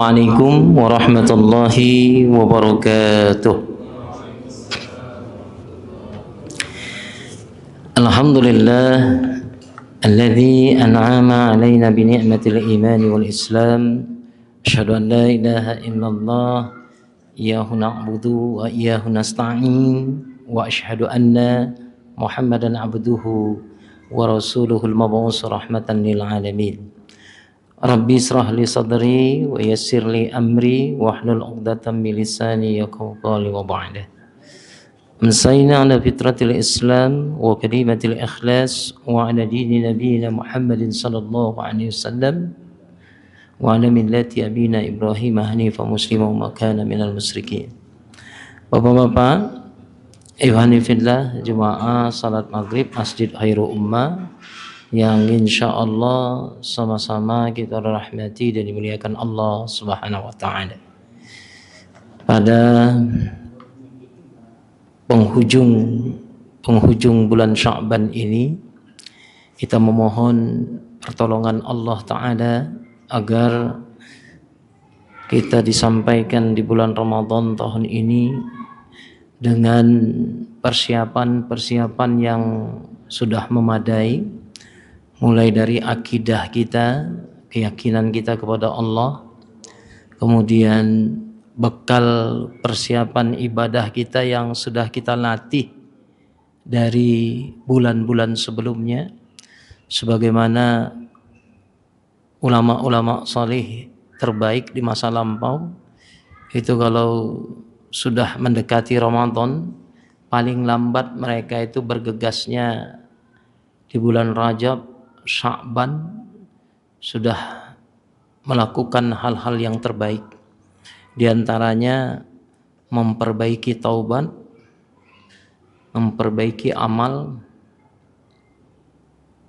Assalamualaikum warahmatullahi wabarakatuh. Alhamdulillah alladzi an'ama 'alaina bi ni'matil iman wal islam. Asyhadu an la ilaha illallah iyyahu na'budu wa iyyahu nasta'in wa asyhadu anna Muhammadan 'abduhu wa rasuluhul mab'uts rahmatan lil alamin. Rabbi israh li sadri wa yassir li amri wahlul 'uqdatam min lisani yafqahu qawli wa ba'da. Ansayna ala fitratil Islam wa kalimatil ikhlas wa ala dini nabiyina Muhammadin sallallahu alaihi wasallam wa ala millati abina Ibrahim hanifan musliman wa kana minal musyrikin. Bapak-bapak, ikhwani fillah, jemaah salat maghrib Masjid Khairul Ummah yang insya Allah sama-sama kita rahmati dan dimuliakan Allah Subhanahu wa Ta'ala. Pada penghujung bulan Sya'ban ini, kita memohon pertolongan Allah Ta'ala agar kita disampaikan di bulan Ramadan tahun ini dengan persiapan yang sudah memadai, mulai dari akidah kita, keyakinan kita kepada Allah, kemudian bekal persiapan ibadah kita yang sudah kita latih dari bulan-bulan sebelumnya, sebagaimana ulama-ulama salih terbaik di masa lampau itu kalau sudah mendekati Ramadan, paling lambat mereka itu bergegasnya di bulan Rajab, Sya'ban sudah melakukan hal-hal yang terbaik, di antaranya memperbaiki taubat, memperbaiki amal,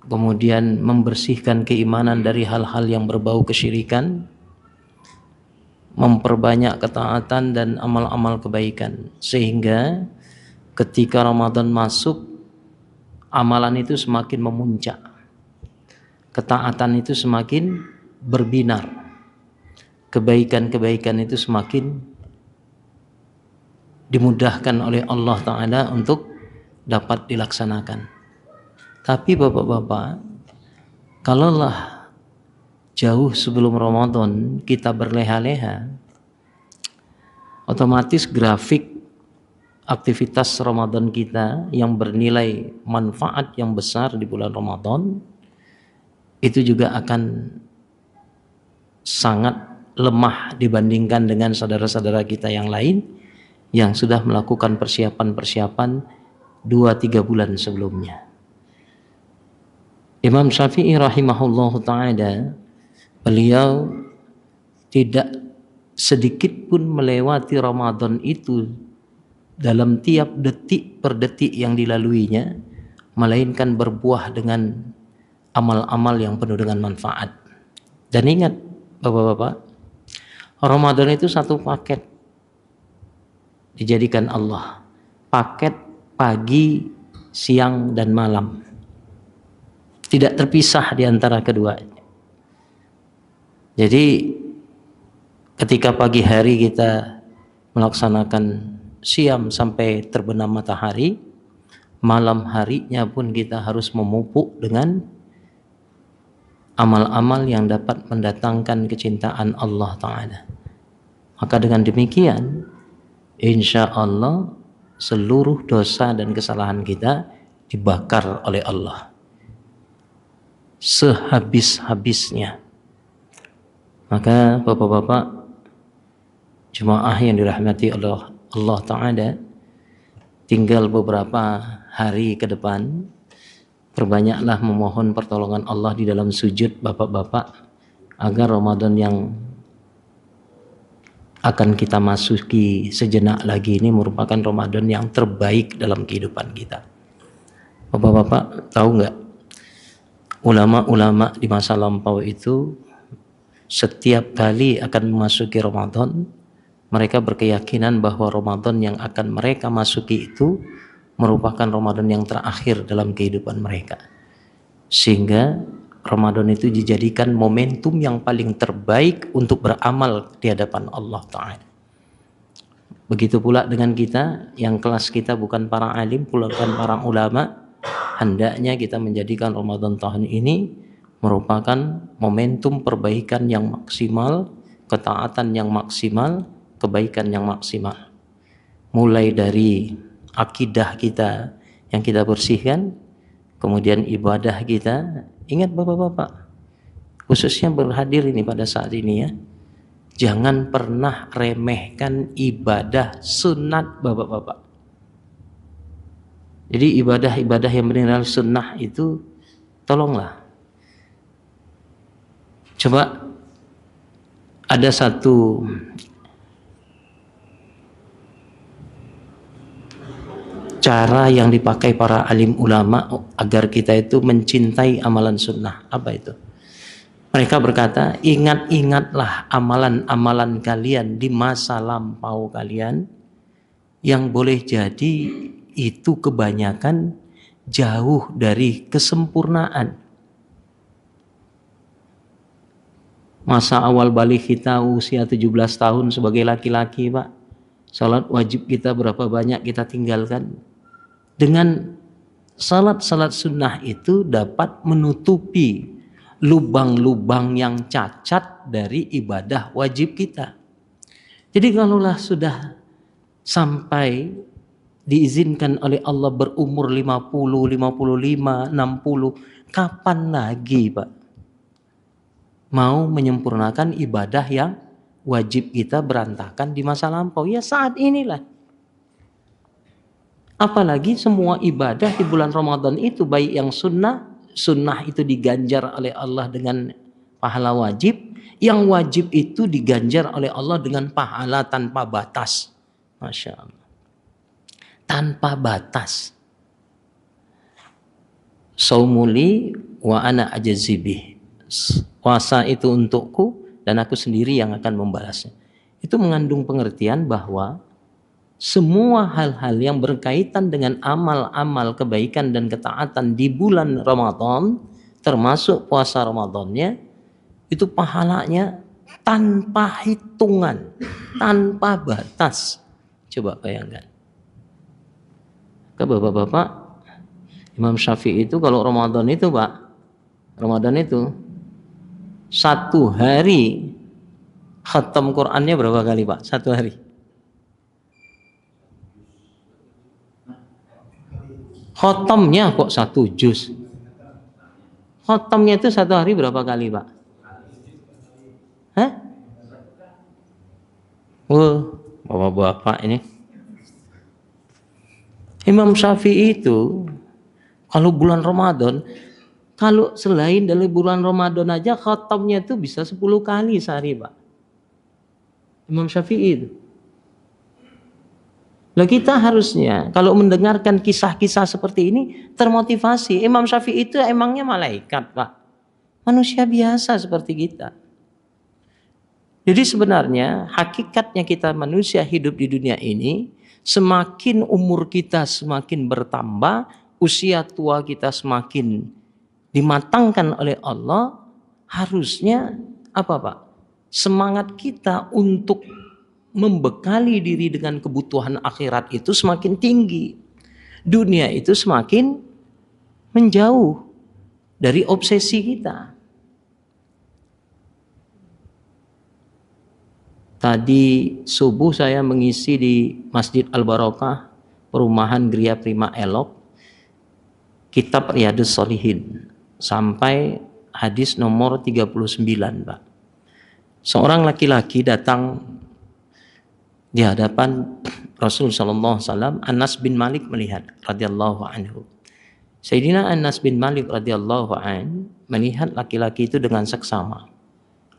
kemudian membersihkan keimanan dari hal-hal yang berbau kesyirikan, memperbanyak ketaatan dan amal-amal kebaikan, sehingga ketika Ramadan masuk, amalan itu semakin memuncak, ketaatan itu semakin berbinar, kebaikan-kebaikan itu semakin dimudahkan oleh Allah Ta'ala untuk dapat dilaksanakan. Tapi bapak-bapak, kalaulah jauh sebelum Ramadan kita berleha-leha, otomatis grafik aktivitas Ramadan kita yang bernilai manfaat yang besar di bulan Ramadan itu juga akan sangat lemah dibandingkan dengan saudara-saudara kita yang lain yang sudah melakukan persiapan-persiapan 2-3 bulan sebelumnya. Imam Syafi'i rahimahullahu ta'ala, beliau tidak sedikit pun melewati Ramadan itu dalam tiap detik per detik yang dilaluinya, melainkan berbuah dengan amal-amal yang penuh dengan manfaat. Dan ingat bapak-bapak, Ramadan itu satu paket dijadikan Allah, paket pagi, siang dan malam, tidak terpisah di antara keduanya. Jadi ketika pagi hari kita melaksanakan siam sampai terbenam matahari, malam harinya pun kita harus memupuk dengan amal-amal yang dapat mendatangkan kecintaan Allah Ta'ala. Maka dengan demikian, insya Allah seluruh dosa dan kesalahan kita dibakar oleh Allah sehabis-habisnya. Maka bapak-bapak, jemaah yang dirahmati Allah Ta'ala, tinggal beberapa hari ke depan, perbanyaklah memohon pertolongan Allah di dalam sujud bapak-bapak, agar Ramadan yang akan kita masuki sejenak lagi ini merupakan Ramadan yang terbaik dalam kehidupan kita. Bapak-bapak tahu nggak, ulama-ulama di masa lampau itu setiap kali akan memasuki Ramadan, mereka berkeyakinan bahwa Ramadan yang akan mereka masuki itu merupakan Ramadan yang terakhir dalam kehidupan mereka, sehingga Ramadan itu dijadikan momentum yang paling terbaik untuk beramal di hadapan Allah Ta'ala. Begitu pula dengan kita, yang kelas kita bukan para alim, bukan para ulama, hendaknya kita menjadikan Ramadan tahun ini merupakan momentum perbaikan yang maksimal, ketaatan yang maksimal, kebaikan yang maksimal. Mulai dari akidah kita yang kita bersihkan, kemudian ibadah kita. Ingat bapak-bapak, khususnya berhadir ini pada saat ini ya, jangan pernah remehkan ibadah sunat bapak-bapak. Jadi ibadah-ibadah yang benar sunnah itu tolonglah. Coba ada satu cara yang dipakai para alim ulama agar kita itu mencintai amalan sunnah. Apa itu? Mereka berkata, ingat-ingatlah amalan-amalan kalian di masa lampau kalian yang boleh jadi itu kebanyakan jauh dari kesempurnaan. Masa awal balik kita usia 17 tahun sebagai laki-laki, Pak. Salat wajib kita berapa banyak kita tinggalkan. Dengan salat-salat sunnah itu dapat menutupi lubang-lubang yang cacat dari ibadah wajib kita. Jadi kalaulah sudah sampai diizinkan oleh Allah berumur 50, 55, 60, kapan lagi Pak mau menyempurnakan ibadah yang wajib kita berantakan di masa lampau? Ya saat inilah. Apalagi semua ibadah di bulan Ramadan itu, baik yang sunnah itu diganjar oleh Allah dengan pahala wajib, yang wajib itu diganjar oleh Allah dengan pahala tanpa batas. Masya Allah. Tanpa batas. Saumuli wa ana ajazibih. Puasa itu untukku dan aku sendiri yang akan membalasnya. Itu mengandung pengertian bahwa semua hal-hal yang berkaitan dengan amal-amal kebaikan dan ketaatan di bulan Ramadan, termasuk puasa Ramadannya, itu pahalanya tanpa hitungan, tanpa batas. Coba bayangkan. Ke bapak-bapak, Imam Syafi'i itu kalau Ramadan itu Pak, Ramadan itu satu hari khatam Qur'annya berapa kali Pak? Satu hari. Khatamnya kok 1 juz. Khatamnya itu satu hari berapa kali Pak? Hah? Bapak-bapak ini. Imam Syafi'i itu kalau bulan Ramadan, kalau selain dari bulan Ramadan aja khatamnya itu bisa 10 kali sehari Pak. Imam Syafi'i itu. Lah kita harusnya kalau mendengarkan kisah-kisah seperti ini termotivasi. Imam Syafi'i itu emangnya malaikat Pak. Manusia biasa seperti kita. Jadi sebenarnya hakikatnya kita manusia hidup di dunia ini, semakin umur kita semakin bertambah, usia tua kita semakin dimatangkan oleh Allah, harusnya apa Pak? Semangat kita untuk membekali diri dengan kebutuhan akhirat itu semakin tinggi. Dunia itu semakin menjauh dari obsesi kita. Tadi subuh saya mengisi di Masjid Al-Barokah, perumahan Gria Prima Elok, kitab Riyadhus Shalihin sampai hadis nomor 39 Pak. Seorang laki-laki datang di hadapan Rasul sallallahu alaihi wasallam. Anas bin Malik melihat radhiyallahu anhu. Sayyidina Anas bin Malik radhiyallahu an melihat laki-laki itu dengan seksama.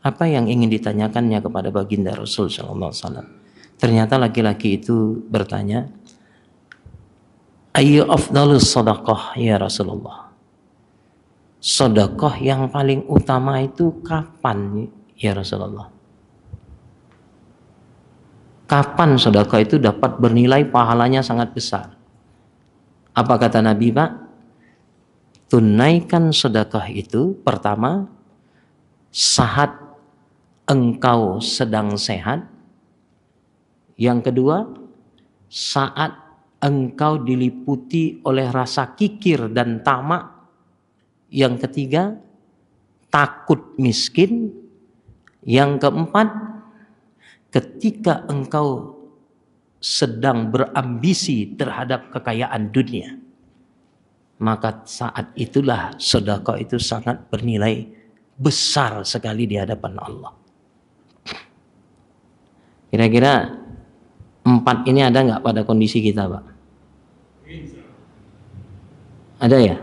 Apa yang ingin ditanyakannya kepada baginda Rasul sallallahu alaihi wasallam? Ternyata laki-laki itu bertanya, "Ayyu afdhalus shadaqah ya Rasulullah?" Sedekah yang paling utama itu kapan ya Rasulullah? Kapan sedekah itu dapat bernilai pahalanya sangat besar? Apa kata Nabi Pak? tunaikan sedekah itu pertama saat engkau sedang sehat, yang kedua saat engkau diliputi oleh rasa kikir dan tamak, yang ketiga takut miskin, yang keempat ketika engkau sedang berambisi terhadap kekayaan dunia. Maka saat itulah sedekah itu sangat bernilai besar sekali di hadapan Allah. Kira-kira 4 ini ada nggak pada kondisi kita, Pak? Ada ya?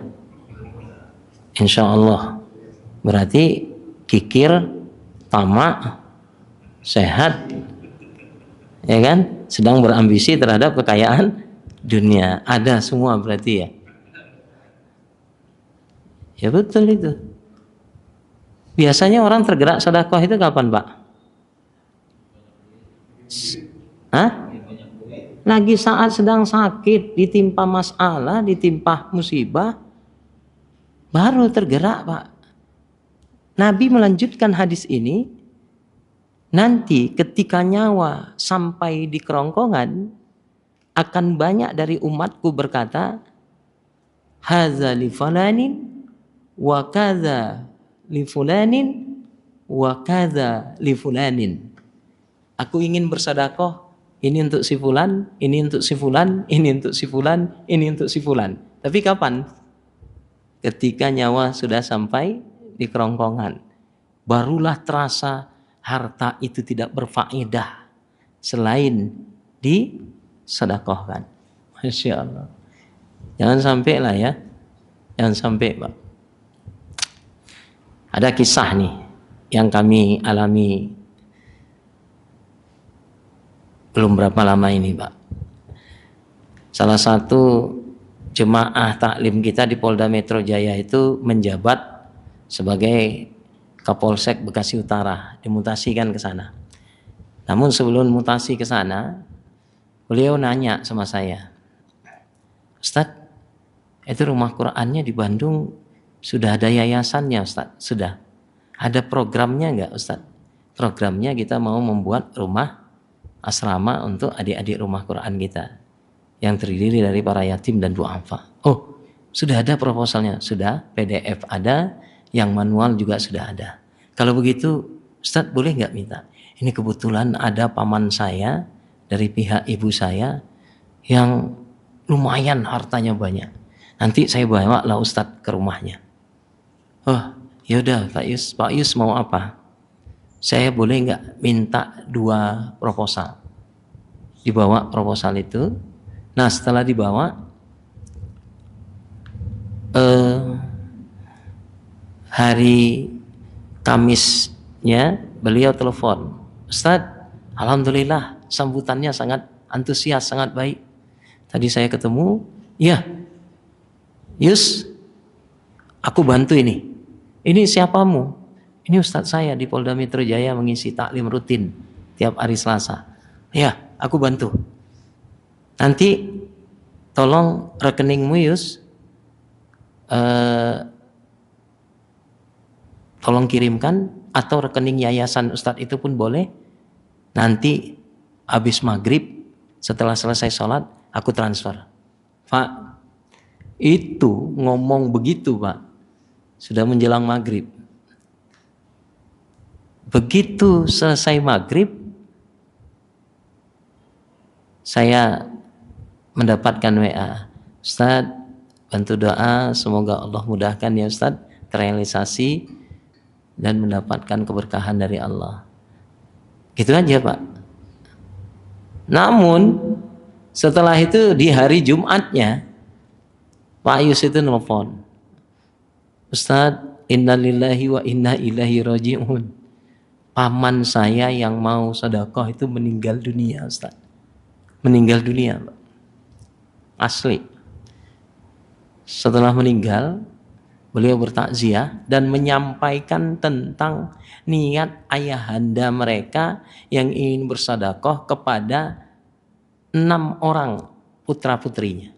Insya Allah. Berarti kikir, tamak, sehat, ya kan? Sedang berambisi terhadap kekayaan dunia. Ada semua berarti ya? Ya betul itu. Biasanya orang tergerak sedekah itu kapan, Pak? Hah? Lagi saat sedang sakit, ditimpa masalah, ditimpa musibah, baru tergerak, Pak. Nabi melanjutkan hadis ini, nanti ketika nyawa sampai di kerongkongan, akan banyak dari umatku berkata, hadza li fulanin wa kadza li fulanin wa kadza li fulanin. Aku ingin bersedekah, ini untuk si fulan, ini untuk si fulan, ini untuk si fulan, ini untuk si fulan. Tapi kapan? Ketika nyawa sudah sampai di kerongkongan, barulah terasa harta itu tidak berfaedah selain disedekahkan. Masya Allah. Jangan sampai lah ya. Jangan sampai, Pak. Ada kisah nih yang kami alami belum berapa lama ini, Pak. Salah satu jemaah taklim kita di Polda Metro Jaya itu menjabat sebagai Kapolsek Bekasi Utara, dimutasikan ke sana. Namun sebelum mutasi ke sana, beliau nanya sama saya, Ustadz, itu rumah Qur'annya di Bandung sudah ada yayasannya, Ustadz? Sudah. Ada programnya enggak, Ustadz? Programnya kita mau membuat rumah asrama untuk adik-adik rumah Quran kita yang terdiri dari para yatim dan duafa. Oh, sudah ada proposalnya? Sudah, PDF ada, yang manual juga sudah ada. Kalau begitu, Ustadz boleh nggak minta? Ini kebetulan ada paman saya dari pihak ibu saya yang lumayan hartanya banyak. Nanti saya bawa lah Ustadz ke rumahnya. Oh, yaudah Pak Yus mau apa? Saya boleh nggak minta 2 proposal? Dibawa proposal itu. Nah setelah dibawa, hari Kamisnya beliau telepon, Ustadz, alhamdulillah sambutannya sangat antusias, sangat baik. Tadi saya ketemu, ya, Yus, aku bantu ini. Ini siapamu? Ini Ustadz saya di Polda Metro Jaya mengisi taklim rutin tiap hari Selasa. Ya, aku bantu. Nanti tolong rekeningmu Yus, tolong kirimkan, atau rekening yayasan Ustadz itu pun boleh. Nanti habis maghrib setelah selesai sholat aku transfer. Pak, itu ngomong begitu Pak, sudah menjelang maghrib. Begitu selesai maghrib, saya mendapatkan WA, Ustadz bantu doa semoga Allah mudahkan ya Ustadz terrealisasi dan mendapatkan keberkahan dari Allah. Gitu aja Pak. Namun setelah itu di hari Jumatnya Pak Yus itu nelfon, Ustadz innalillahi wa inna ilaihi raji'un. Paman saya yang mau sedekah itu meninggal dunia, Ustaz. Meninggal dunia, Pak. Asli. Setelah meninggal, beliau bertakziah dan menyampaikan tentang niat ayahanda mereka yang ingin bersedekah kepada 6 orang putra-putrinya.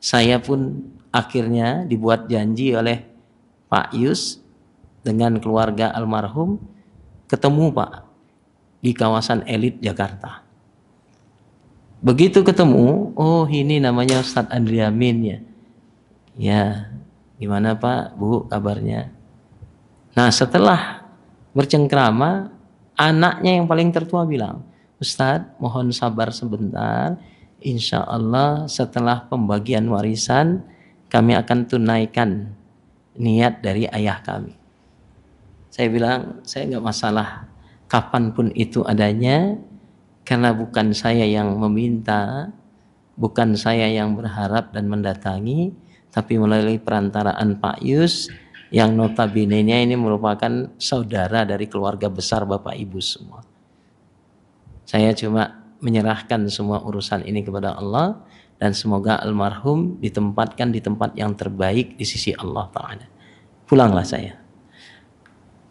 Saya pun akhirnya dibuat janji oleh Pak Yus dengan keluarga almarhum ketemu Pak di kawasan elit Jakarta. Begitu ketemu, oh ini namanya Ustadz Andri Amin ya. Ya, gimana Pak, Bu kabarnya? Nah setelah bercengkrama, anaknya yang paling tertua bilang, Ustadz mohon sabar sebentar, insya Allah setelah pembagian warisan kami akan tunaikan niat dari ayah kami. Saya bilang, saya nggak masalah kapanpun itu adanya, karena bukan saya yang meminta, bukan saya yang berharap dan mendatangi, tapi melalui perantaraan Pak Yus yang notabene-nya ini merupakan saudara dari keluarga besar Bapak Ibu semua. Saya cuma menyerahkan semua urusan ini kepada Allah dan semoga almarhum ditempatkan di tempat yang terbaik di sisi Allah Ta'ala. Pulanglah saya.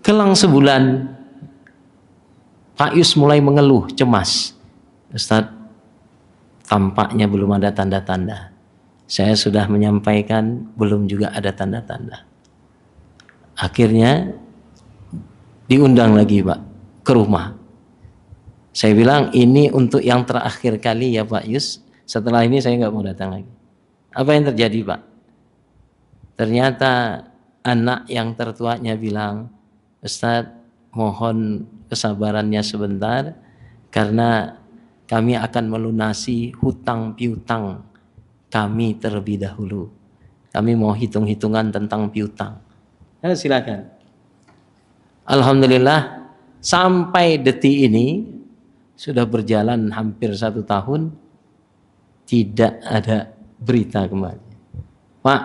Kelang sebulan Pak Yus mulai mengeluh, cemas. Ustadz, tampaknya belum ada tanda-tanda. Saya sudah menyampaikan, belum juga ada tanda-tanda. Akhirnya diundang lagi Pak ke rumah. Saya bilang ini untuk yang terakhir kali ya Pak Yus. Setelah ini saya nggak mau datang lagi. Apa yang terjadi Pak? Ternyata anak yang tertuanya bilang, Ustadz mohon kesabarannya sebentar karena kami akan melunasi hutang piutang kami terlebih dahulu. Kami mau hitung-hitungan tentang piutang. Nah, silakan. Alhamdulillah sampai detik ini sudah berjalan hampir 1 tahun tidak ada berita kembali. Pak,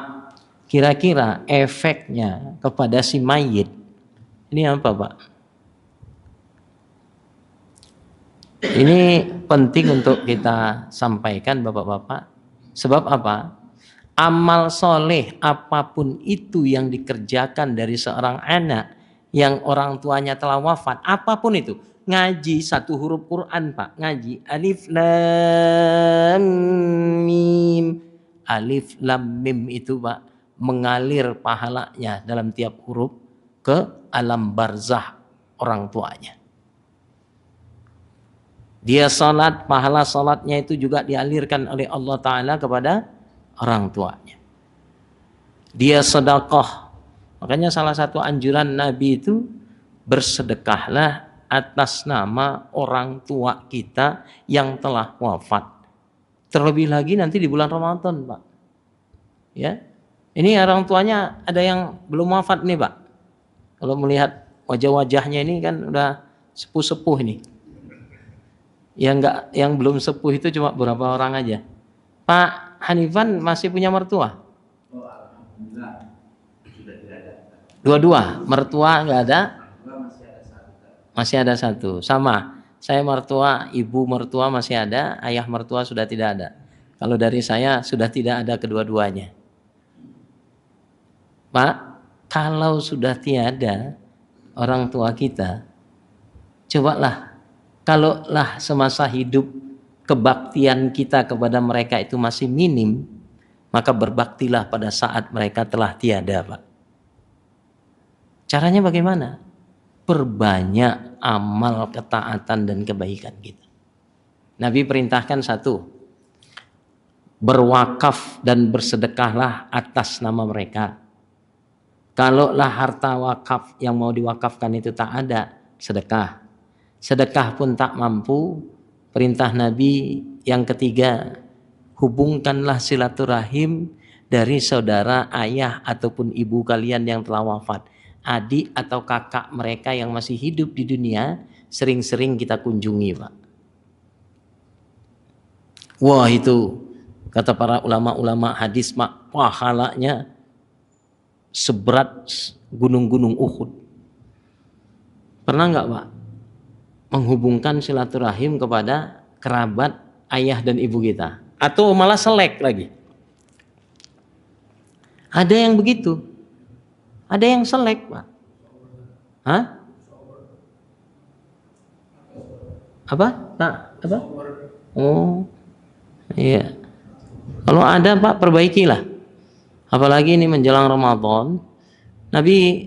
kira-kira efeknya kepada si mayit ini apa Pak? Ini penting untuk kita sampaikan Bapak-bapak. Sebab apa? Amal soleh apapun itu yang dikerjakan dari seorang anak yang orang tuanya telah wafat, apapun itu, ngaji 1 huruf Quran Pak, ngaji alif lam mim, alif lam mim itu Pak mengalir pahalanya dalam tiap huruf ke alam barzah orang tuanya. Dia salat, pahala salatnya itu juga dialirkan oleh Allah Ta'ala kepada orang tuanya. Dia sedekah. Makanya salah satu anjuran Nabi itu bersedekahlah atas nama orang tua kita yang telah wafat. Terlebih lagi nanti di bulan Ramadan Pak. Ya, ini orang tuanya ada yang belum wafat nih Pak. Kalau melihat wajah-wajahnya ini kan udah sepuh-sepuh ini. Yang belum sepuh itu cuma beberapa orang aja. Pak Hanifan masih punya mertua? Oh, alhamdulillah sudah tidak ada. Dua-dua, mertua nggak ada? Masih ada 1. Masih ada 1. Sama. Saya mertua, ibu mertua masih ada, ayah mertua sudah tidak ada. Kalau dari saya sudah tidak ada kedua-duanya. Pak, kalau sudah tiada orang tua kita, cobalah, kalaulah semasa hidup kebaktian kita kepada mereka itu masih minim, maka berbaktilah pada saat mereka telah tiada Pak. Caranya bagaimana? Perbanyak amal ketaatan dan kebaikan kita. Nabi perintahkan 1, berwakaf dan bersedekahlah atas nama mereka. Kalaulah harta wakaf yang mau diwakafkan itu tak ada, sedekah. Sedekah pun tak mampu, perintah Nabi yang ketiga, hubungkanlah silaturahim dari saudara, ayah ataupun ibu kalian yang telah wafat. Adik atau kakak mereka yang masih hidup di dunia, sering-sering kita kunjungi Pak. Wah itu, kata para ulama-ulama hadis Pak, pahalanya seberat gunung-gunung Uhud. Pernah nggak Pak menghubungkan silaturahim kepada kerabat ayah dan ibu kita? Atau malah selek lagi? Ada yang begitu. Ada yang selek Pak. Hah? Apa? Pak? Apa? Oh, iya. Kalau ada Pak perbaikilah. Apalagi ini menjelang Ramadan. Nabi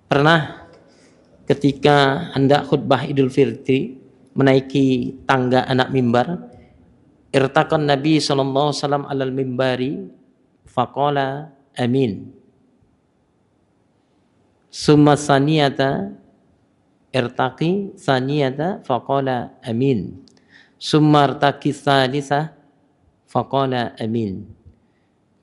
pernah ketika hendak khutbah Idul Fitri menaiki tangga anak mimbar, irtaqan Nabi sallallahu alaihi wasallam alal mimbari faqala amin. Summa saniyata irtaqi saniyata faqala amin. Summa irtaqi tsalitsah faqala amin.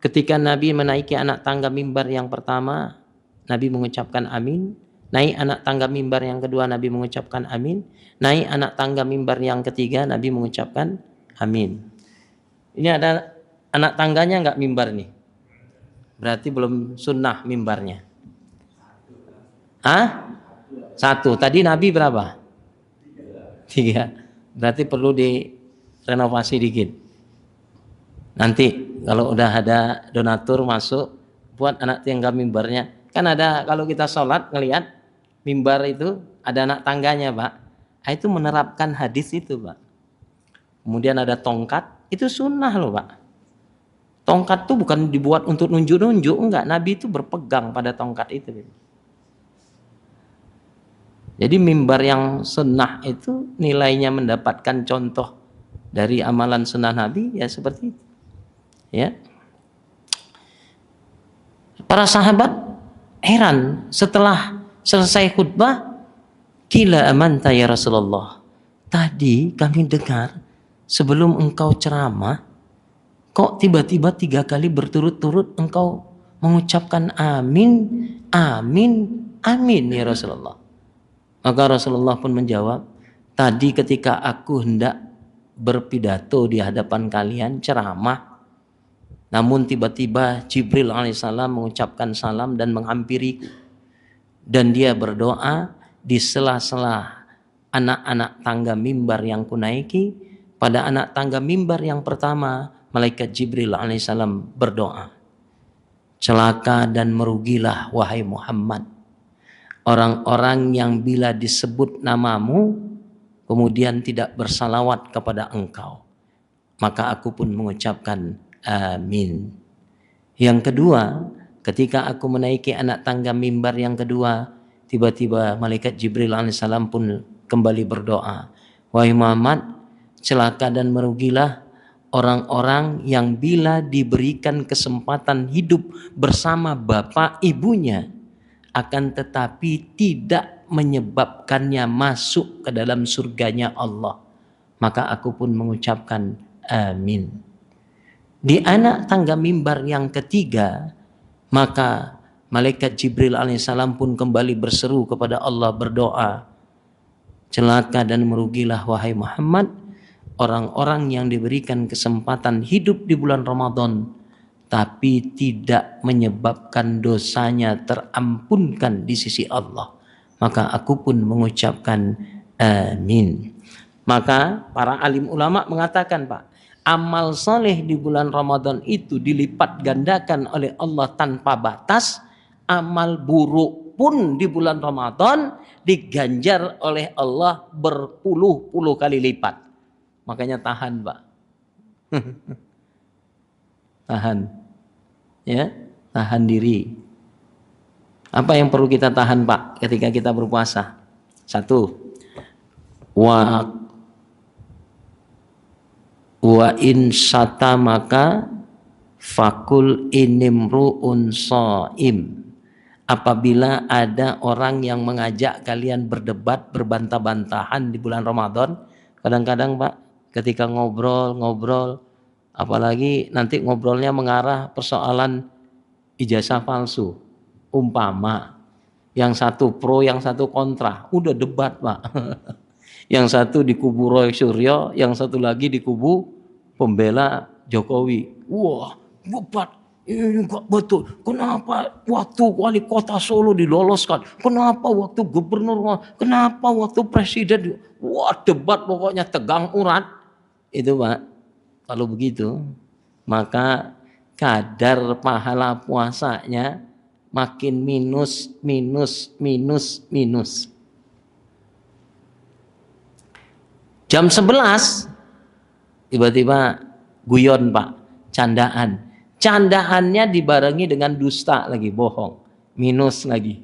Ketika Nabi menaiki anak tangga mimbar yang pertama, Nabi mengucapkan amin. Naik anak tangga mimbar yang kedua, Nabi mengucapkan amin. Naik anak tangga mimbar yang ketiga, Nabi mengucapkan amin. Ini ada anak tangganya nggak mimbar nih? Berarti belum sunnah mimbarnya. Hah? 1. Tadi Nabi berapa? 3. Berarti perlu direnovasi dikit. Nanti kalau udah ada donatur masuk buat anak tangga mimbarnya. Kan ada kalau kita sholat ngelihat mimbar itu ada anak tangganya, Pak. Itu menerapkan hadis itu, Pak. Kemudian ada tongkat, itu sunnah loh, Pak. Tongkat itu bukan dibuat untuk nunjuk-nunjuk, enggak. Nabi itu berpegang pada tongkat itu. Jadi mimbar yang sunnah itu nilainya mendapatkan contoh dari amalan sunnah Nabi ya seperti itu. Ya. Para sahabat heran setelah selesai khutbah, "Qila amanta ya Rasulullah." Tadi kami dengar sebelum engkau ceramah, kok tiba-tiba 3 kali berturut-turut engkau mengucapkan amin, amin, amin ya Rasulullah. Maka Rasulullah pun menjawab, tadi ketika aku hendak berpidato di hadapan kalian ceramah, namun tiba-tiba Jibril alaihissalam mengucapkan salam dan menghampiriku. Dan dia berdoa di sela-sela anak-anak tangga mimbar yang kunaiki. Pada anak tangga mimbar yang pertama, malaikat Jibril alaihissalam berdoa, celaka dan merugilah wahai Muhammad orang-orang yang bila disebut namamu kemudian tidak bersalawat kepada engkau. Maka aku pun mengucapkan amin. Yang kedua, ketika aku menaiki anak tangga mimbar yang kedua, tiba-tiba malaikat Jibril alaihissalam pun kembali berdoa, wahai Muhammad, celaka dan merugilah orang-orang yang bila diberikan kesempatan hidup bersama bapak ibunya, akan tetapi tidak menyebabkannya masuk ke dalam surganya Allah. Maka aku pun mengucapkan amin. Di anak tangga mimbar yang ketiga, maka malaikat Jibril alaihissalam pun kembali berseru kepada Allah berdoa, celaka dan merugilah wahai Muhammad orang-orang yang diberikan kesempatan hidup di bulan Ramadan tapi tidak menyebabkan dosanya terampunkan di sisi Allah. Maka aku pun mengucapkan amin. Maka para alim ulama mengatakan, Pak, amal soleh di bulan Ramadan itu dilipat gandakan oleh Allah tanpa batas. Amal buruk pun di bulan Ramadan diganjar oleh Allah berpuluh-puluh kali lipat. Makanya tahan, Pak. Tahan. Ya, tahan diri. Apa yang perlu kita tahan, Pak, ketika kita berpuasa? 1. Wa in syatamaka fakul inimru'un shaim. Apabila ada orang yang mengajak kalian berdebat, berbantah-bantahan di bulan Ramadan, kadang-kadang, Pak, ketika ngobrol, apalagi nanti ngobrolnya mengarah persoalan ijazah palsu, umpama yang satu pro, yang satu kontra, udah debat, Pak. Yang satu di kubu Roy Suryo, yang satu lagi di kubu pembela Jokowi. Wah, debat ini enggak betul. Kenapa waktu wali kota Solo diloloskan? Kenapa waktu gubernur? Kenapa waktu presiden? Wah, debat pokoknya tegang urat. Itu, Pak. Kalau begitu, maka kadar pahala puasanya makin minus. Jam 11 tiba-tiba guyon, Pak, candaan. Candaannya dibarengi dengan dusta lagi, bohong, minus lagi.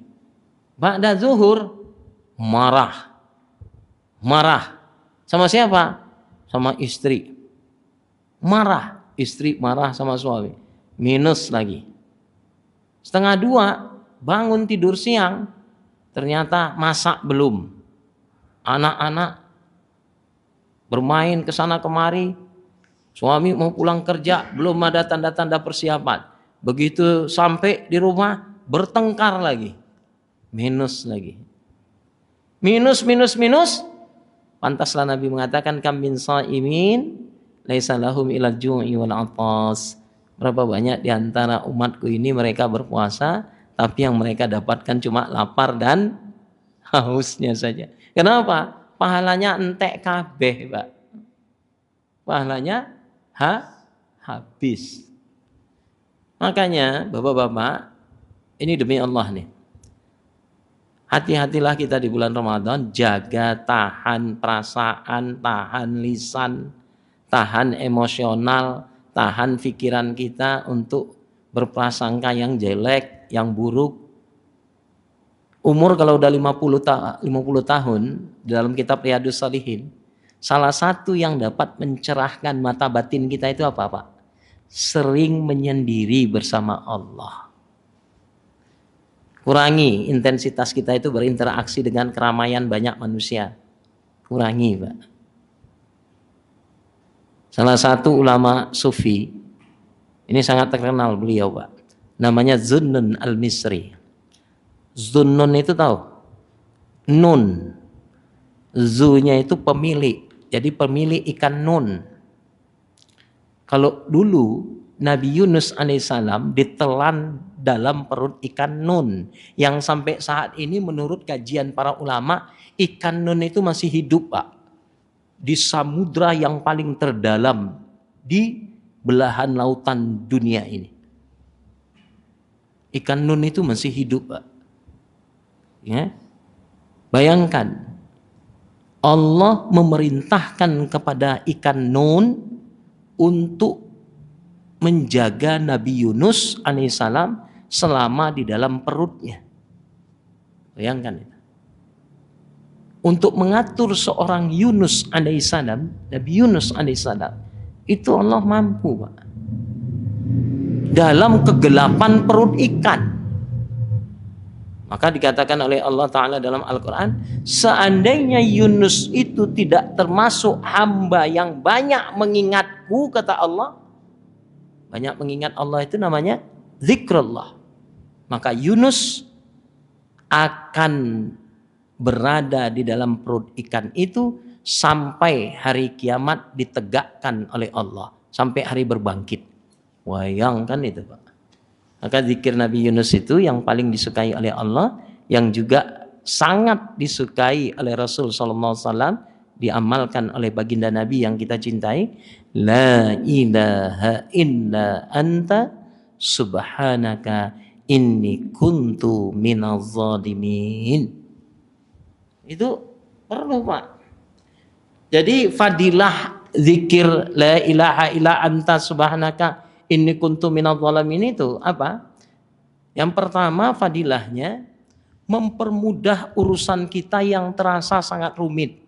Ba'da zuhur marah. Sama siapa? Sama istri. Marah, istri marah sama suami. Minus lagi. Setengah 2 bangun tidur siang, ternyata masak belum. Anak-anak bermain ke sana kemari. Suami mau pulang kerja, belum ada tanda-tanda persiapan. Begitu sampai di rumah, bertengkar lagi. Minus lagi. Minus. Pantaslah Nabi mengatakan, kam min shaimin laisa lahum ilal ju'i wal 'atas. Berapa banyak di antara umatku ini mereka berpuasa, tapi yang mereka dapatkan cuma lapar dan hausnya saja. Kenapa? Pahalanya entek kabeh, Pak. Pahalanya habis. Makanya Bapak-bapak, ini demi Allah nih. Hati-hatilah kita di bulan Ramadan, jaga tahan perasaan, tahan lisan, tahan emosional, tahan pikiran kita untuk berprasangka yang jelek, yang buruk. Umur kalau udah 50 tahun, di dalam kitab Riyadhus Shalihin, salah satu yang dapat mencerahkan mata batin kita itu apa, Pak? Sering menyendiri bersama Allah. Kurangi intensitas kita itu berinteraksi dengan keramaian banyak manusia. Kurangi, Pak. Salah satu ulama sufi, ini sangat terkenal beliau, Pak. Namanya Zunnun al-Misri. Zunnun itu tahu? Nun. Zunya itu pemilik. Jadi pemilik ikan nun. Kalau dulu Nabi Yunus alaihissalam ditelan dalam perut ikan nun, yang sampai saat ini menurut kajian para ulama, ikan nun itu masih hidup, Pak, di samudra yang paling terdalam di belahan lautan dunia ini. Ikan nun itu masih hidup, Pak. Ya. Bayangkan, Allah memerintahkan kepada ikan nun untuk menjaga Nabi Yunus alaihissalam selama di dalam perutnya. Bayangkan itu. Untuk mengatur seorang Yunus alaihissalam, Nabi Yunus alaihissalam, itu Allah mampu, Pak. Dalam kegelapan perut ikan. Maka dikatakan oleh Allah Ta'ala dalam Al-Quran, seandainya Yunus itu tidak termasuk hamba yang banyak mengingatku, kata Allah. Banyak mengingat Allah itu namanya zikrullah. Maka Yunus akan berada di dalam perut ikan itu sampai hari kiamat ditegakkan oleh Allah. Sampai hari berbangkit. Bayangkan itu, Pak. Maka zikir Nabi Yunus itu yang paling disukai oleh Allah, yang juga sangat disukai oleh Rasul SAW, diamalkan oleh baginda Nabi yang kita cintai. La ilaha illa anta subhanaka inni kuntu minaz zalimin. Itu perlu, Pak. Jadi fadilah zikir la ilaha illa anta subhanaka inni kuntu minadz zalimin itu apa? Yang pertama fadilahnya mempermudah urusan kita yang terasa sangat rumit.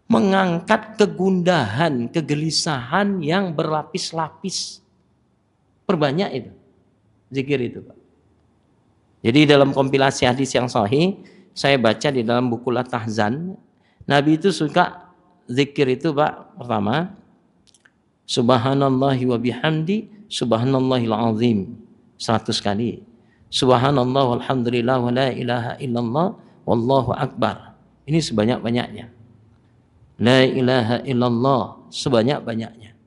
Mengangkat kegundahan, kegelisahan yang berlapis-lapis. Perbanyak itu. Zikir itu, Pak. Jadi dalam kompilasi hadis yang sahih, saya baca di dalam buku Latahzan, Nabi itu suka zikir itu, Pak. Pertama, Subhanallahi wa bihamdi subhanallahil azim 100 kali. Subhanallah walhamdulillah wa la ilaha illallah wallahu akbar. Ini sebanyak-banyaknya. La ilaha illallah sebanyak-banyaknya.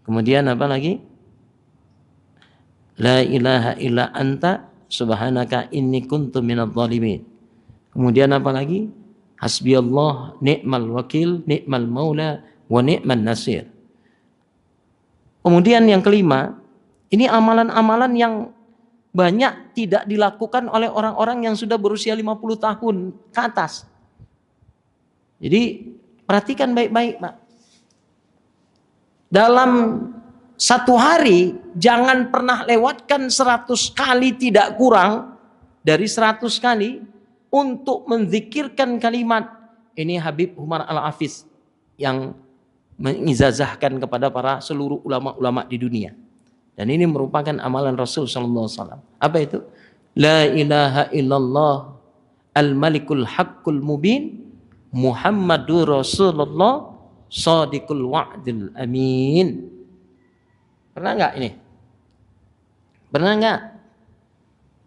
Kemudian apa lagi? La ilaha illa anta subhanaka inni kuntu minadz zalimin. Kemudian apa lagi? Hasbiyallah ni'mal wakil ni'mal maula wa ni'man nasir. Kemudian yang kelima, ini amalan-amalan yang banyak tidak dilakukan oleh orang-orang yang sudah berusia 50 tahun ke atas. Jadi perhatikan baik-baik, Pak. Dalam satu hari jangan pernah lewatkan 100 kali tidak kurang dari 100 kali untuk menzikirkan kalimat. Ini Habib Umar Al-Hafiz yang mengizazahkan kepada para seluruh ulama-ulama di dunia. Dan ini merupakan amalan Rasul sallallahu alaihi wasallam. Apa itu? La ilaha illallah al-malikul haqqul mubin Muhammadur Rasulullah shadiqul wa'dil amin. Pernah enggak ini? Pernah enggak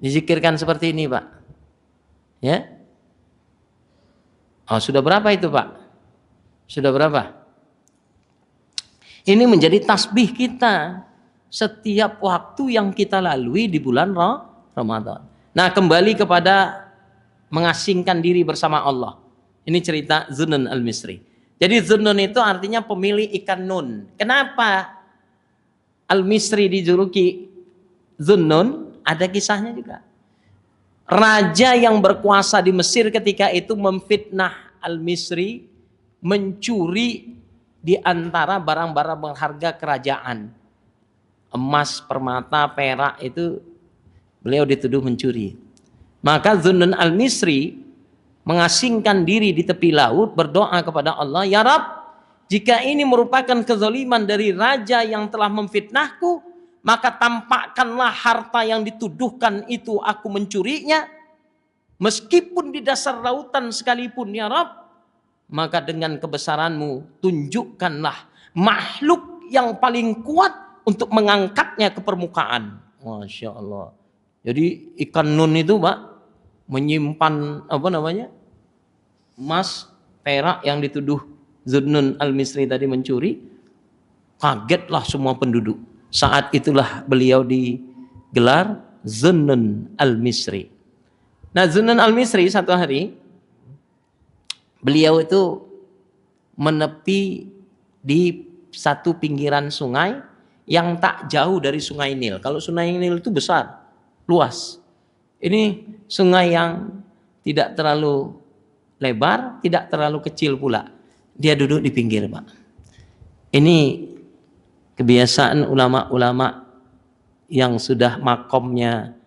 dizikirkan seperti ini, Pak? Ya? Oh, sudah berapa itu, Pak? Sudah berapa? Ini menjadi tasbih kita setiap waktu yang kita lalui di bulan Ramadan. Nah, kembali kepada mengasingkan diri bersama Allah. Ini cerita Zunnun Al-Misri. Jadi Zunnun itu artinya pemilik ikan nun. Kenapa Al-Misri dijuluki Zunnun? Ada kisahnya juga. Raja yang berkuasa di Mesir ketika itu memfitnah Al-Misri mencuri di antara barang-barang berharga kerajaan. Emas, permata, perak itu beliau dituduh mencuri. Maka Zunnun Al-Misri mengasingkan diri di tepi laut, berdoa kepada Allah, "Ya Rabb, jika ini merupakan kezaliman dari raja yang telah memfitnahku, maka tampakkanlah harta yang dituduhkan itu aku mencurinya, meskipun di dasar lautan sekalipun, ya Rabb. Maka dengan kebesaranmu tunjukkanlah makhluk yang paling kuat untuk mengangkatnya ke permukaan." Masya Allah. Jadi ikan nun itu, Pak, menyimpan emas, perak yang dituduh Zunnun Al-Misri tadi mencuri. Kagetlah semua penduduk. Saat itulah beliau digelar Zunnun Al-Misri. Nah, Zunnun Al-Misri satu hari beliau itu menepi di satu pinggiran sungai yang tak jauh dari Sungai Nil. Kalau Sungai Nil itu besar, luas. Ini sungai yang tidak terlalu lebar, tidak terlalu kecil pula. Dia duduk di pinggir, Pak. Ini kebiasaan ulama-ulama yang sudah makomnya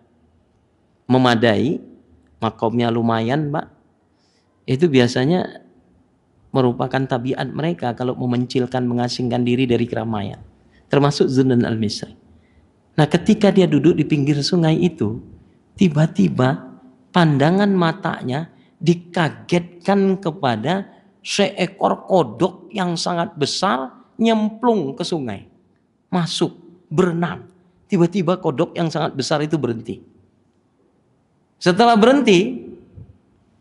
memadai, makomnya lumayan, Pak. Itu biasanya merupakan tabiat mereka kalau memencilkan, mengasingkan diri dari keramaian. Termasuk Zunnun Al-Misri. Nah, ketika dia duduk di pinggir sungai itu, tiba-tiba pandangan matanya dikagetkan kepada seekor kodok yang sangat besar nyemplung ke sungai. Masuk, berenang. Tiba-tiba kodok yang sangat besar itu berhenti. Setelah berhenti,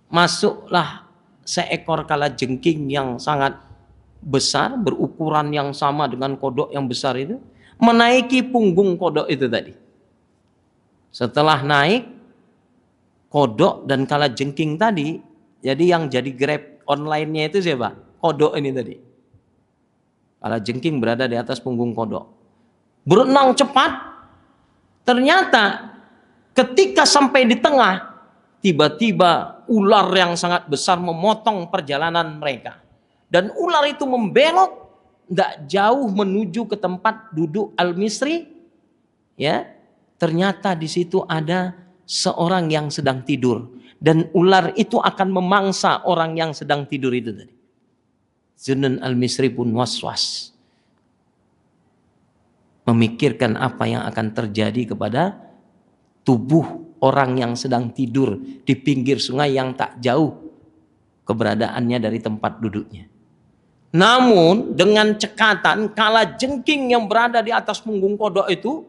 masuklah seekor kalajengking yang sangat besar, berukuran yang sama dengan kodok yang besar itu, menaiki punggung kodok itu tadi. Setelah naik, kodok dan kalajengking tadi, jadi yang jadi Grab online-nya itu siapa? Kodok ini tadi. Kalajengking berada di atas punggung kodok. Berenang cepat, ternyata ketika sampai di tengah, tiba-tiba ular yang sangat besar memotong perjalanan mereka. Dan ular itu membelok tidak jauh menuju ke tempat duduk Al-Misri. Ya, ternyata di situ ada seorang yang sedang tidur, dan ular itu akan memangsa orang yang sedang tidur itu tadi. Zunnun Al-Misri pun was-was, memikirkan apa yang akan terjadi kepada tubuh orang yang sedang tidur di pinggir sungai yang tak jauh keberadaannya dari tempat duduknya. Namun dengan cekatan kalajengking yang berada di atas punggung kodok itu,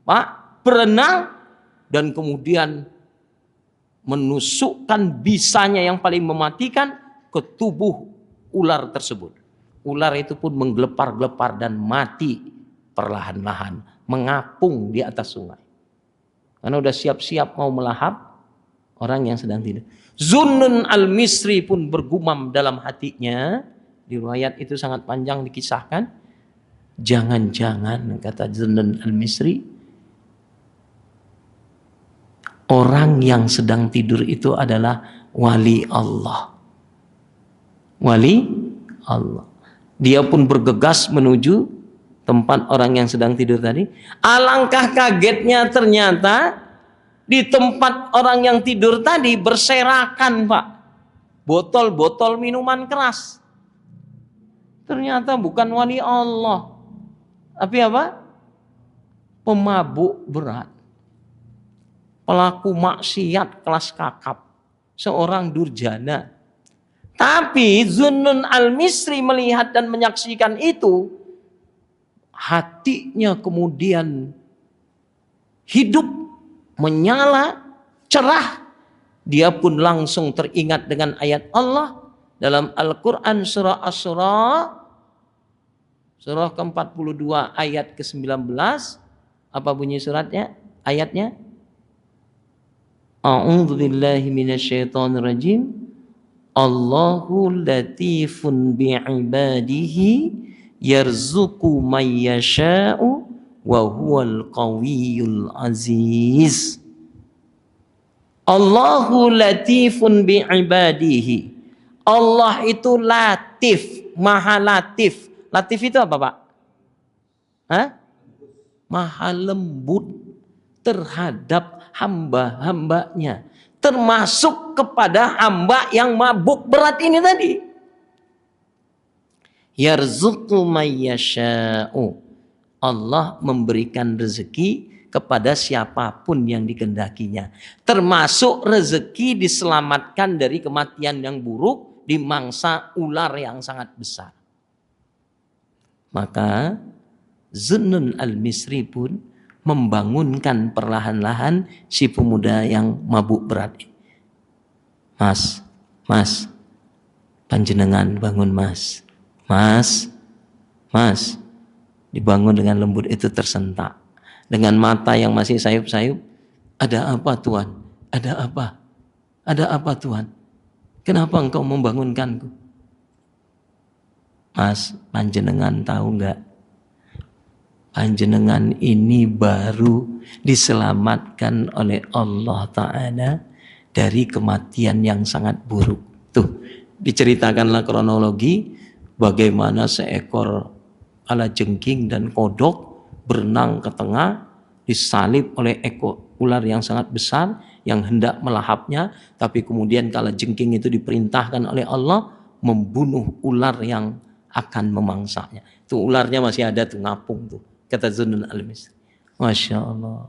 Pak, berenang dan kemudian menusukkan bisanya yang paling mematikan ke tubuh ular tersebut. Ular itu pun menggelepar-gelepar dan mati perlahan-lahan, mengapung di atas sungai. Karena udah siap-siap mau melahap orang yang sedang tidur. Zunnun Al-Misri pun bergumam dalam hatinya. Di riwayat itu sangat panjang dikisahkan. Jangan-jangan, kata Zunnun Al-Misri, orang yang sedang tidur itu adalah wali Allah. Wali Allah. Dia pun bergegas menuju tempat orang yang sedang tidur tadi. Alangkah kagetnya ternyata di tempat orang yang tidur tadi berserakan, Pak, botol-botol minuman keras. Ternyata bukan wali Allah, tapi apa? Pemabuk berat, pelaku maksiat kelas kakap, seorang durjana. Tapi Zunnun al-Misri melihat dan menyaksikan itu, hatinya kemudian hidup, menyala, cerah. Dia pun langsung teringat dengan ayat Allah dalam Al-Quran surah Asy-Syura, surah ke-42 ayat ke-19. Apa bunyi suratnya? Ayatnya? A'udzu billahi minasyaitonir rajim. Allahu latifun bi'ibadihi yarzuqu may yasha'u wa huwal qawiyyul aziz. Allahu latifun bi'ibadihi. Allah itu latif, maha latif. Latif itu apa, Pak? Hah? Maha lembut terhadap hamba-hambanya, termasuk kepada hamba yang mabuk berat ini tadi. Yarzuqu may yasha'u. Allah memberikan rezeki kepada siapapun yang dikehendakinya, termasuk rezeki diselamatkan dari kematian yang buruk di mangsa ular yang sangat besar. Maka Zunnun al-Misri pun membangunkan perlahan-lahan si pemuda yang mabuk berat. Mas, panjenengan bangun mas. Mas, dibangun dengan lembut itu tersentak. Dengan mata yang masih sayup-sayup, ada apa Tuhan? Ada apa? Ada apa Tuhan? Kenapa engkau membangunkanku? Mas, panjenengan tahu enggak? Panjenengan ini baru diselamatkan oleh Allah Ta'ala dari kematian yang sangat buruk. Tuh, diceritakanlah kronologi bagaimana seekor kalajengking dan kodok berenang ke tengah, disalib oleh ekor ular yang sangat besar yang hendak melahapnya, tapi kemudian kalajengking itu diperintahkan oleh Allah membunuh ular yang akan memangsanya. Tuh ularnya masih ada tuh, ngapung tuh, kata Zunnun al-Misri. Masya Allah,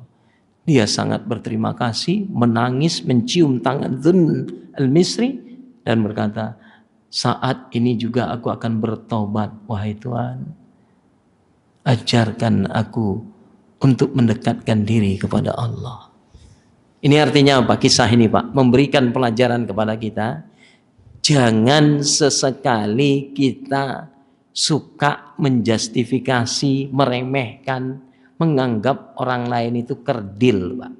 dia sangat berterima kasih, menangis, mencium tangan Zunnun al-Misri dan berkata, saat ini juga aku akan bertobat, wahai Tuhan. Ajarkan aku untuk mendekatkan diri kepada Allah. Ini artinya apa? Kisah ini, Pak, memberikan pelajaran kepada kita. Jangan sesekali kita suka menjustifikasi, meremehkan, menganggap orang lain itu kerdil, Pak.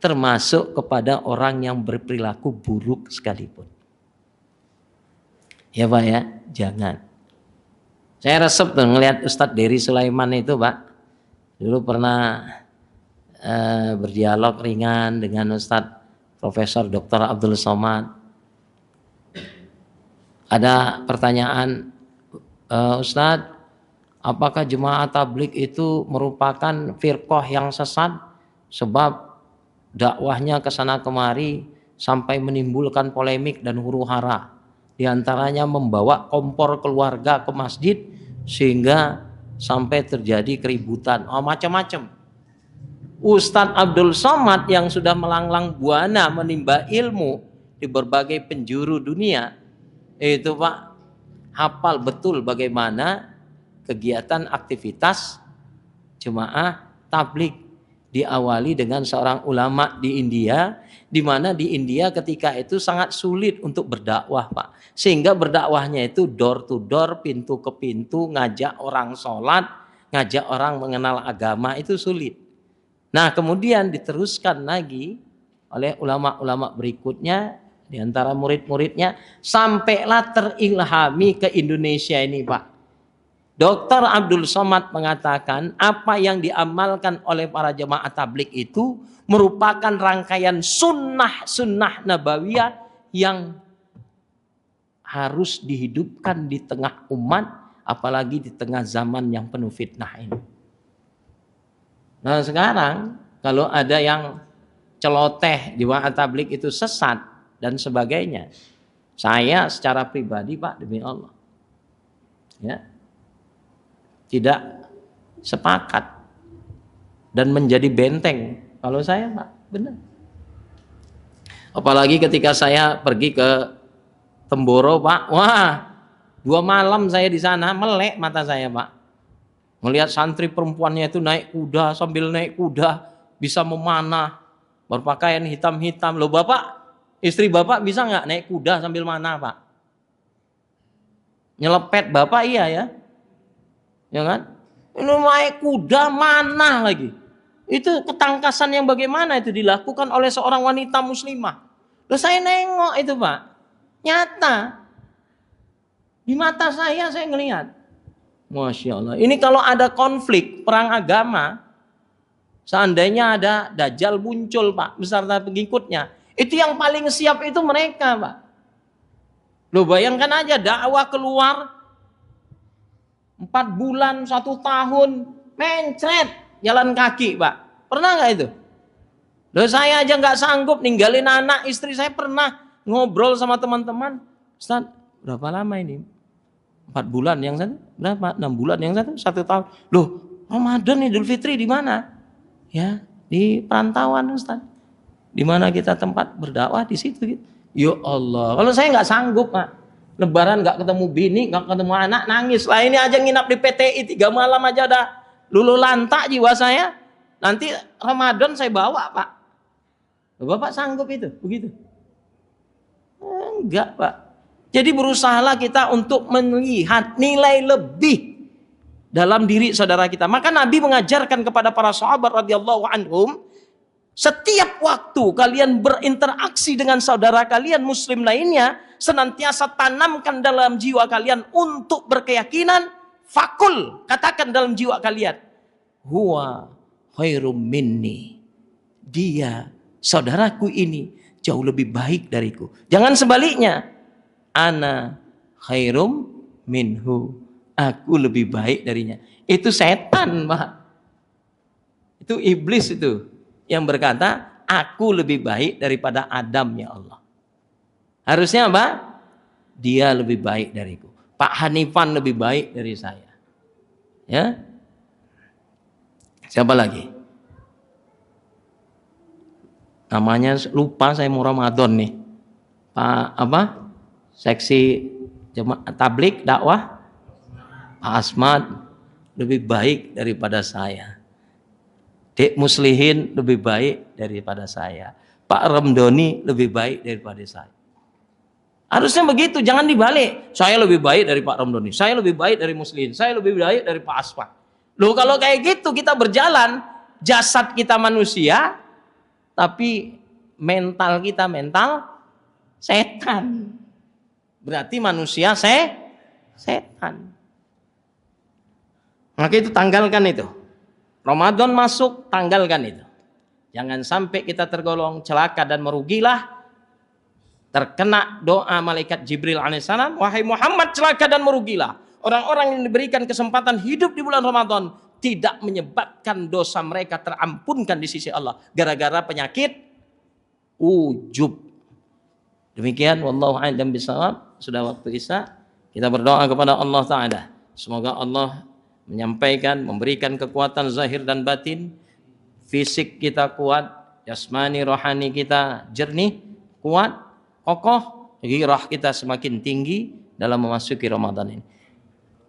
Termasuk kepada orang yang berperilaku buruk sekalipun. Ya Pak ya, jangan. Saya resep tuh ngelihat Ustadz Dery Sulaiman itu, Pak. Dulu pernah berdialog ringan dengan Ustadz Profesor Dr. Abdul Somad. Ada pertanyaan, Ustadz, apakah jemaah tabligh itu merupakan firqah yang sesat sebab dakwahnya ke sana kemari sampai menimbulkan polemik dan huru-hara? Di antaranya membawa kompor keluarga ke masjid sehingga sampai terjadi keributan, macam-macam. Ustadz Abdul Somad yang sudah melanglang buana menimba ilmu di berbagai penjuru dunia, itu Pak, hafal betul bagaimana kegiatan aktivitas jemaah tabligh. Diawali dengan seorang ulama di India, di mana di India ketika itu sangat sulit untuk berdakwah, Pak. Sehingga berdakwahnya itu door to door, pintu ke pintu, ngajak orang sholat, ngajak orang mengenal agama itu sulit. Nah, kemudian diteruskan lagi oleh ulama-ulama berikutnya, di antara murid-muridnya, sampailah terilhami ke Indonesia ini, Pak. Dr. Abdul Somad mengatakan apa yang diamalkan oleh para jemaah tabligh itu merupakan rangkaian sunnah nabawiyah yang harus dihidupkan di tengah umat apalagi di tengah zaman yang penuh fitnah ini. Nah sekarang kalau ada yang celoteh jemaah tabligh itu sesat dan sebagainya, saya secara pribadi Pak, demi Allah ya tidak sepakat dan menjadi benteng kalau saya Pak, benar. Apalagi ketika saya pergi ke Temboro Pak, wah 2 malam saya di sana, melek mata saya Pak. Melihat santri perempuannya itu naik kuda, sambil naik kuda bisa memanah, berpakaian hitam-hitam. Loh Bapak, istri Bapak bisa nggak naik kuda sambil manah Pak? Nyelepet Bapak iya ya? Ya kan? Ini naik kuda manah lagi. Itu ketangkasan yang bagaimana itu dilakukan oleh seorang wanita muslimah. Loh saya nengok itu Pak, nyata di mata saya ngelihat. Masya Allah. Ini kalau ada konflik perang agama, seandainya ada Dajjal muncul Pak beserta pengikutnya, itu yang paling siap itu mereka Pak. Loh bayangkan aja dakwah keluar 4 bulan, 1 tahun, mencret jalan kaki Pak. Pernah nggak itu? Loh saya aja nggak sanggup ninggalin anak, istri saya pernah ngobrol sama teman-teman. Ustaz, berapa lama ini? 4 bulan yang satu, berapa? 6 bulan yang satu, 1 tahun. Loh, Ramadan Idul Fitri di mana? Ya, di perantauan Ustaz. Di mana kita tempat berdakwah di situ gitu. Ya Allah, kalau saya nggak sanggup Pak. Lebaran nggak ketemu bini, nggak ketemu anak, nangis. Lah ini aja nginap di PTI 3 malam aja ada lulu lantak jiwa saya. Nanti Ramadan saya bawa Pak. Bapak sanggup itu? Begitu? Enggak Pak. Jadi berusahalah kita untuk melihat nilai lebih dalam diri saudara kita. Maka Nabi mengajarkan kepada para sahabat radhiyallahu anhum, setiap waktu kalian berinteraksi dengan saudara kalian muslim lainnya, senantiasa tanamkan dalam jiwa kalian untuk berkeyakinan, fakul, katakan dalam jiwa kalian, huwa khairum minni, dia saudaraku ini jauh lebih baik dariku. Jangan sebaliknya, ana khairum minhu, aku lebih baik darinya. Itu setan Pak, itu iblis itu yang berkata aku lebih baik daripada Adam ya Allah. Harusnya apa? Dia lebih baik dariku. Pak Hanifan lebih baik dari saya. Ya. Siapa lagi? Namanya lupa saya, mau Ramadan nih. Pak apa? Seksi jemaah tabligh dakwah. Pak Asmad lebih baik daripada saya. Dek Muslihin lebih baik daripada saya. Pak Ramdhani lebih baik daripada saya. Harusnya begitu, jangan dibalik. Saya lebih baik dari Pak Ramdhani, saya lebih baik dari Muslihin, saya lebih baik dari Pak Asmad. Loh kalau kayak gitu kita berjalan, jasad kita manusia, tapi mental kita mental setan. Berarti manusia setan. Maka itu tanggalkan itu. Ramadan masuk, tanggalkan itu. Jangan sampai kita tergolong celaka dan merugilah, terkena doa malaikat Jibril alaihissalam, wahai Muhammad celaka dan merugilah orang-orang yang diberikan kesempatan hidup di bulan Ramadan, tidak menyebabkan dosa mereka terampunkan di sisi Allah gara-gara penyakit ujub. Demikian, wallahu a'lam bishawab. Sudah waktu Isya, kita berdoa kepada Allah Ta'ala, semoga Allah menyampaikan, memberikan kekuatan zahir dan batin, fisik kita kuat, jasmani rohani kita jernih, kuat, kokoh, gairah kita semakin tinggi dalam memasuki Ramadan ini.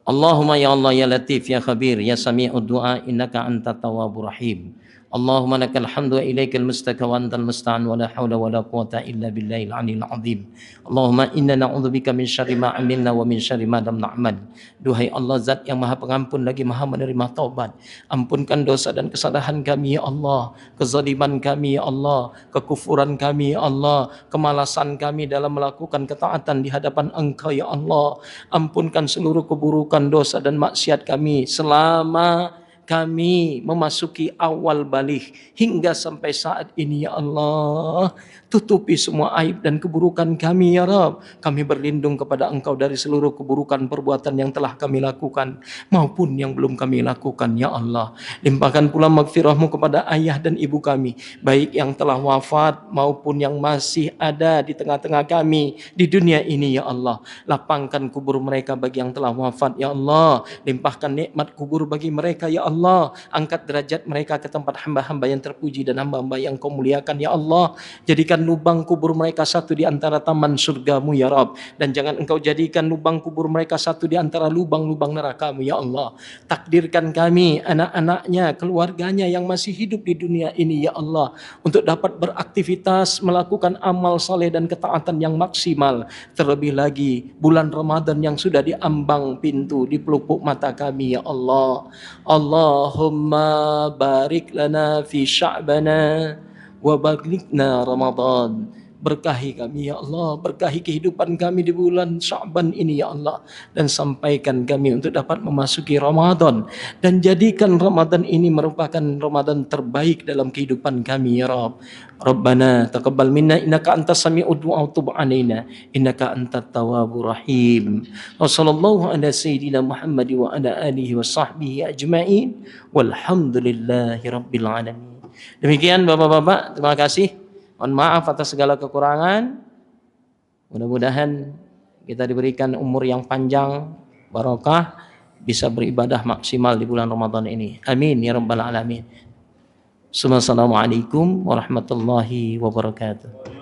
Allahumma ya Allah ya Latif ya Khabir ya Sami'ud du'a innaka antat tawwabur rahim. Allahumma lakal hamdu wa ilaikal mustaka wa antal musta'an wa la hawla wa la quwata illa billahil aliyil azim. Allahumma inna na'udzubika min syarri ma amilna wa min syarri ma lam na'mal. Duhai Allah, Zat yang Maha Pengampun lagi Maha menerima taubat, ampunkan dosa dan kesalahan kami ya Allah, kezaliman kami ya Allah, kekufuran kami ya Allah, kemalasan kami dalam melakukan ketaatan di hadapan Engkau ya Allah. Ampunkan seluruh keburukan, dosa dan maksiat kami selama kami memasuki awal balik hingga sampai saat ini ya Allah. Tutupi semua aib dan keburukan kami ya Rabb. Kami berlindung kepada Engkau dari seluruh keburukan perbuatan yang telah kami lakukan maupun yang belum kami lakukan ya Allah. Limpahkan pula magfirah-Mu kepada ayah dan ibu kami, baik yang telah wafat maupun yang masih ada di tengah-tengah kami di dunia ini ya Allah. Lapangkan kubur mereka bagi yang telah wafat ya Allah. Limpahkan nikmat kubur bagi mereka ya Allah. Angkat derajat mereka ke tempat hamba-hamba yang terpuji dan hamba-hamba yang Kau muliakan ya Allah. Jadikan lubang kubur mereka satu di antara taman surga-Mu ya Rabb, dan jangan Engkau jadikan lubang kubur mereka satu di antara lubang-lubang neraka-Mu ya Allah. Takdirkan kami, anak-anaknya, keluarganya yang masih hidup di dunia ini ya Allah, untuk dapat beraktivitas, melakukan amal saleh dan ketaatan yang maksimal. Terlebih lagi bulan Ramadan yang sudah diambang pintu di pelupuk mata kami ya Allah. Allahumma barik lana fi sya'bana wa balighna Ramadan. Berkahi kami ya Allah, berkahi kehidupan kami di bulan Sya'ban ini ya Allah, dan sampaikan kami untuk dapat memasuki Ramadan, dan jadikan Ramadan ini merupakan Ramadan terbaik dalam kehidupan kami ya Rabb. Rabbana taqabbal minna innaka antas sami'ud du'a wa tub 'alaina innaka antat tawwabur rahim. Wa sallallahu ala sayyidina Muhammad wa ala alihi wa sahbihi ajma'in walhamdulillahi rabbil alamin. Demikian Bapak-bapak, terima kasih. Mohon maaf atas segala kekurangan. Mudah-mudahan kita diberikan umur yang panjang, barokah, bisa beribadah maksimal di bulan Ramadan ini. Amin ya rabbal alamin. Assalamualaikum warahmatullahi wabarakatuh.